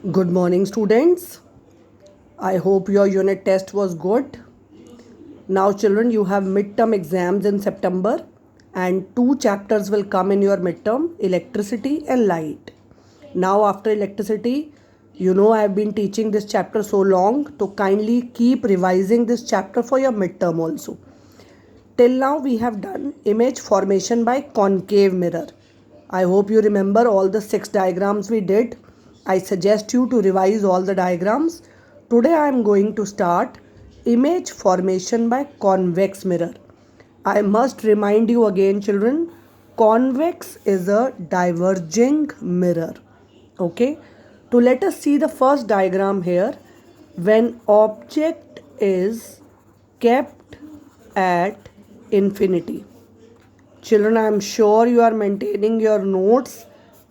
Good morning, students. I hope your unit test was good. Now, children, you have midterm exams in September, and two chapters will come in your midterm, electricity and light. Now, after electricity, I've been teaching this chapter so long, so kindly keep revising this chapter for your midterm also. Till now, we have done image formation by concave mirror. I hope you remember all the 6 diagrams we did. I suggest you to revise all the diagrams. Today I am going to start image formation by convex mirror. I must remind you again, children, convex is a diverging mirror. Okay, so let us see the first diagram here. When object is kept at infinity. Children, I am sure you are maintaining your notes.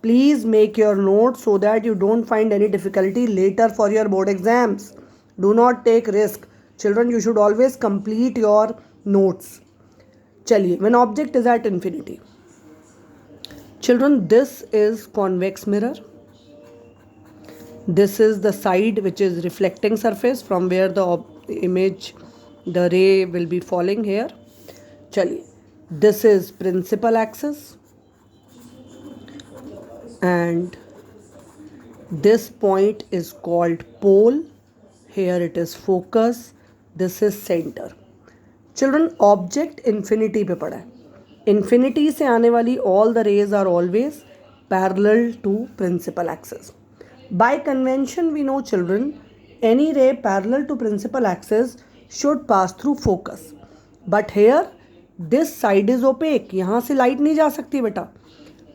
Please make your notes so that you don't find any difficulty later for your board exams. Do not take risk. Children, you should always complete your notes. Chaliye, when object is at infinity. Children, this is convex mirror. This is the side which is reflecting surface from where the image, the ray will be falling here. Chaliye, this is principal axis and this point is called pole. Here it is focus. This is center. Children, object infinity पे पड़ा है. Infinity से आने वाली all the rays are always parallel to principal axis. By convention we know, children, any ray parallel to principal axis should pass through focus. But here this side is opaque. यहाँ से light नहीं जा सकती बेटा.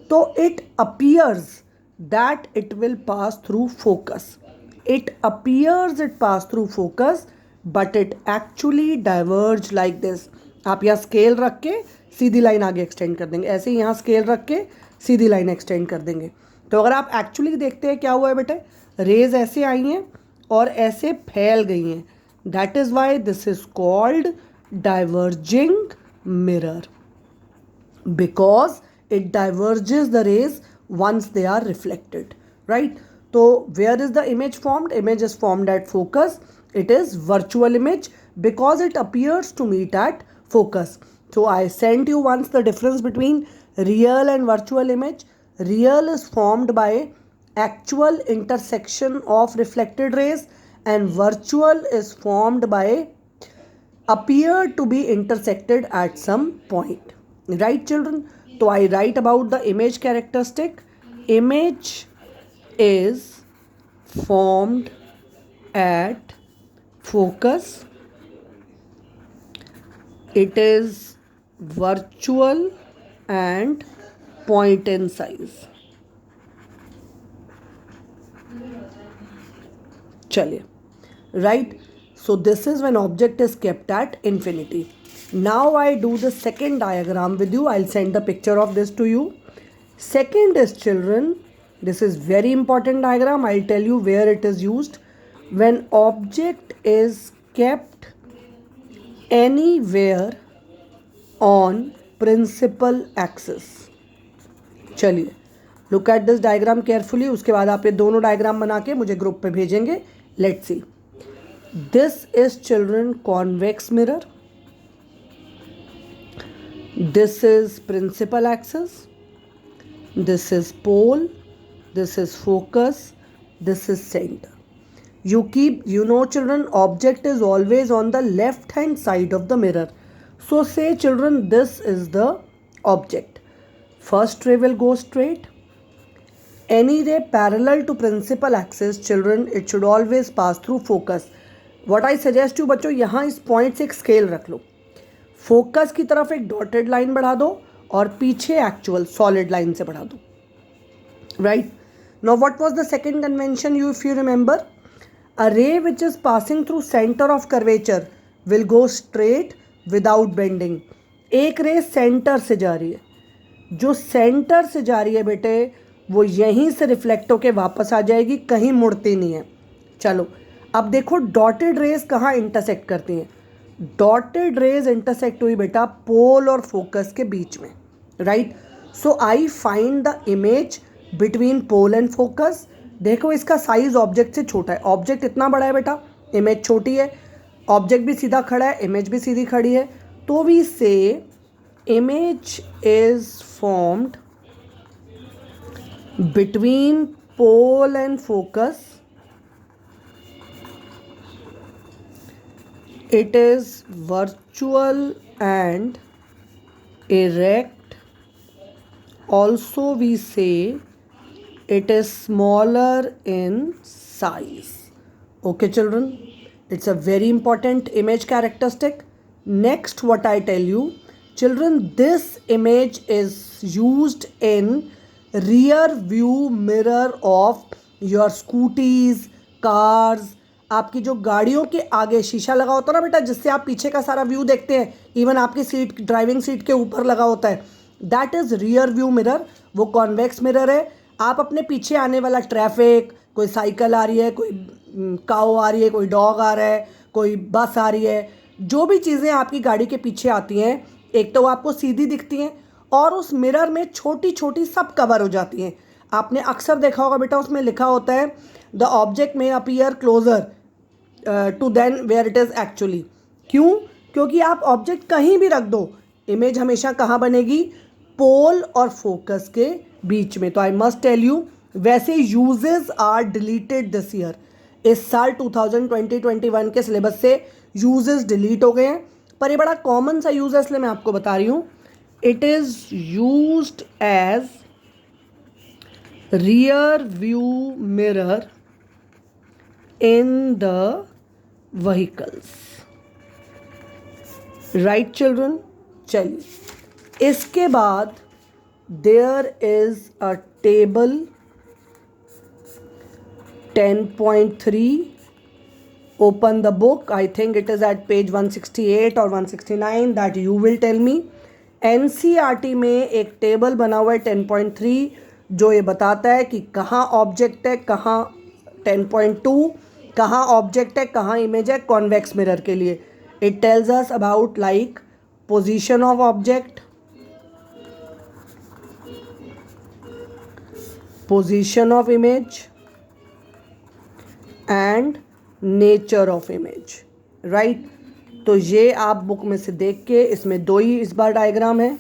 So it appears that it will pass through focus. It appears it pass through focus, but it actually diverge like this. आप यहाँ scale रख के सीधी लाइन आगे एक्सटेंड कर देंगे, ऐसे यहाँ स्केल रख के सीधी लाइन एक्सटेंड कर देंगे. तो अगर आप एक्चुअली देखते हैं क्या हुआ है बेटे, रेज ऐसे आई हैं और ऐसे फैल गई हैं. That is why this is called diverging mirror, because it diverges the rays once they are reflected, right? So where is the image formed? Image is formed at focus. It is virtual image because it appears to meet at focus. So I sent you once the difference between real and virtual image. Real is formed by actual intersection of reflected rays and virtual is formed by appear to be intersected at some point, right, children? So I write about the image characteristic. Image is formed at focus. It is virtual and point in size. चलिए, right? So this is when object is kept at infinity. Now I do the second diagram with you. I'll send the picture of this to you. Second is, children, this is very important diagram. I'll tell you where it is used. When object is kept anywhere on principal axis. चलिए, look at this diagram carefully. उसके बाद आप ये दोनों diagram बना के मुझे group पे भेजेंगे. Let's see. This is, children, convex mirror. This is principal axis. This is pole. This is focus. This is center. You know, children, object is always on the left hand side of the mirror. So say, children, this is the object. First ray will go straight. Any ray parallel to principal axis, children, it should always pass through focus. What I suggest you, बच्चों, यहाँ इस point से एक scale रख लो. Focus की तरफ एक dotted line बढ़ा दो और पीछे एक्चुअल सॉलिड लाइन से बढ़ा दो, right? Now what was the second convention, you if you remember, a ray which is passing through centre of curvature will go straight without bending. एक रे सेंटर से जा रही है, जो सेंटर से जा रही है बेटे वो यहीं से रिफ्लेक्ट होके वापस आ जाएगी, कहीं मुड़ती नहीं है. चलो अब देखो डॉटेड रेज कहाँ इंटरसेक्ट करती हैं. डॉटेड रेज इंटरसेक्ट हुई बेटा पोल और फोकस के बीच में, right? So I find the image between pole and focus. देखो इसका साइज ऑब्जेक्ट से छोटा है, ऑब्जेक्ट इतना बड़ा है बेटा, इमेज छोटी है, ऑब्जेक्ट भी सीधा खड़ा है, इमेज भी सीधी खड़ी है, तो we say image is formed between pole and focus. It is virtual and erect. Also we say it is smaller in size. Okay children, it's a very important image characteristic. Next what I tell you, children, this image is used in rear view mirror of your scooties, cars. आपकी जो गाड़ियों के आगे शीशा लगा होता है ना बेटा, जिससे आप पीछे का सारा व्यू देखते हैं, इवन आपकी सीट, ड्राइविंग सीट के ऊपर लगा होता है, that is rear view mirror. वो कॉन्वेक्स मिरर है. आप अपने पीछे आने वाला ट्रैफिक, कोई साइकिल आ रही है, कोई काऊ आ रही है, कोई डॉग आ रहा है, कोई बस आ रही है, जो भी चीज़ें आपकी गाड़ी के पीछे आती हैं, एक तो वो आपको सीधी दिखती हैं और उस मिरर में छोटी छोटी सब कवर हो जाती हैं. आपने अक्सर देखा होगा बेटा, उसमें लिखा होता है the object may appear closer to than where it is actually. क्यों? क्योंकि आप ऑब्जेक्ट कहीं भी रख दो, इमेज हमेशा कहाँ बनेगी? पोल और फोकस के बीच में. तो आई मस्ट टेल यू, वैसे uses are deleted this year. इस साल 2020-21 के सिलेबस से यूजेस डिलीट हो गए हैं, पर ये बड़ा कॉमन सा यूज है, इसलिए मैं आपको बता रही हूँ. It is used as rear view mirror in the vehicles. Right children? चलिए, इसके बाद there is a table 10.3. Open the book. I think it is at page 168 or 169, that you will tell me. NCERT में एक table बना हुआ है 10.3, जो ये बताता है कि कहाँ ऑब्जेक्ट है, कहाँ 10.2 कहाँ ऑब्जेक्ट है, कहाँ इमेज है कॉन्वेक्स मिरर के लिए. It tells us about like position of object, position of image and nature of image. Right, तो ये आप बुक में से देख के, इसमें दो ही इस बार डायग्राम है,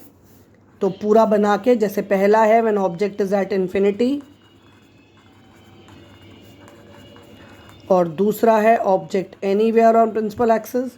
तो पूरा बना के, जैसे पहला है when object is at infinity, और दूसरा है object anywhere on principal axis.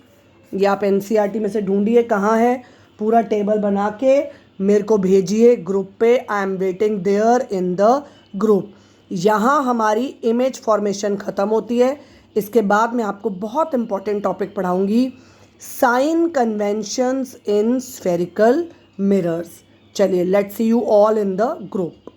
ये आप एनसीईआरटी में से ढूंढिए कहाँ है, पूरा टेबल बना के मेरे को भेजिए ग्रुप पे. I am waiting there in the group. यहाँ हमारी इमेज फॉर्मेशन ख़त्म होती है. इसके बाद मैं आपको बहुत इंपॉर्टेंट टॉपिक पढ़ाऊँगी, sign conventions in spherical mirrors. चलिए, let's see you all in the group.